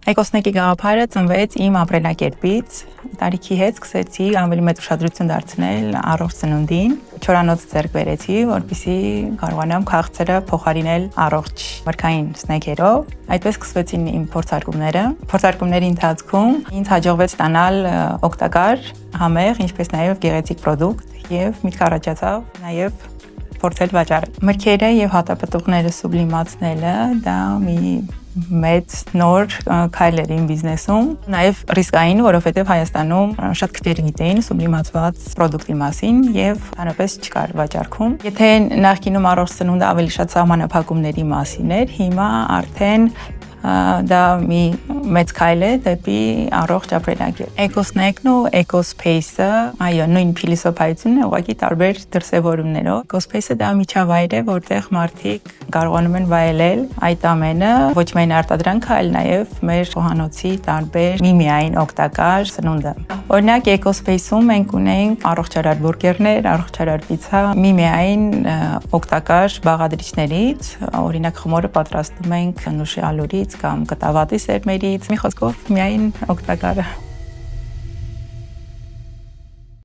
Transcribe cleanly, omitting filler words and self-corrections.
Էկոսնեկի գաղափարը ծնվեց իմ ապրելակերպից։ Տարիքի հետ սկսեցի ավելի մեծ ուշադրություն դարձնել առողջ սնունդին։ Չորանոց ձեռք բերեցի, որպեսզի կարողանամ քաղցրը փոխարինել առողջ մրգային սնեքերով։ Այդպես սկսվեցին իմ փորձարկումները։ Փորձարկումների ընթացքում ինձ հաջողվեց ստանալ օգտակար, համեղ, ինչպես նաև գեղեցիկ պրոդուկտ եւ միտք առաջացավ նաև փորձել վաճառել։ Մրգերը եւ հատապտուղները սուբլիմացնելը դա մի մեծ նոր քայլ էր իմ բիզնեսում, նաև ռիսկային, որովհետև Հայաստանում շատ քիչ գիտեին սուբլիմացված պրոդուկտի մասին եւ հանրապես չկար վաճառքում։ Եթե նախկինում առողջ սնունդը ավելի շատ սահմանափակումների մասին էր, հիմա արդեն դա մի մեծ քայլ է դեպի առողջ ապրելակերպ։ Էկոսնեկն ու էկոսփեյսը, այո, նույն փիլիսոփայությունն է, ուղղակի տարբեր դրսևորումներով։ Էկոսփեյսը դա միջավայր է, որտեղ մարդիկ կարողանում են վայելել այդ ամենը, ոչ միայն արտադրանքը, այլ նաև մեր խոհանոցի տարբեր միմիային օգտակար սնունդը։ Օրինակ էկոսփեյսում մենք ունենք առողջարար բուրգերներ, առողջարար պիցցա, միմիային օգտակար բաղադրիչներից, օրինակ խմորը պատրաստում ենք նուշի ալուրից կամ կտավատի սերմերից, մի խոսքով միայն օգտակարը։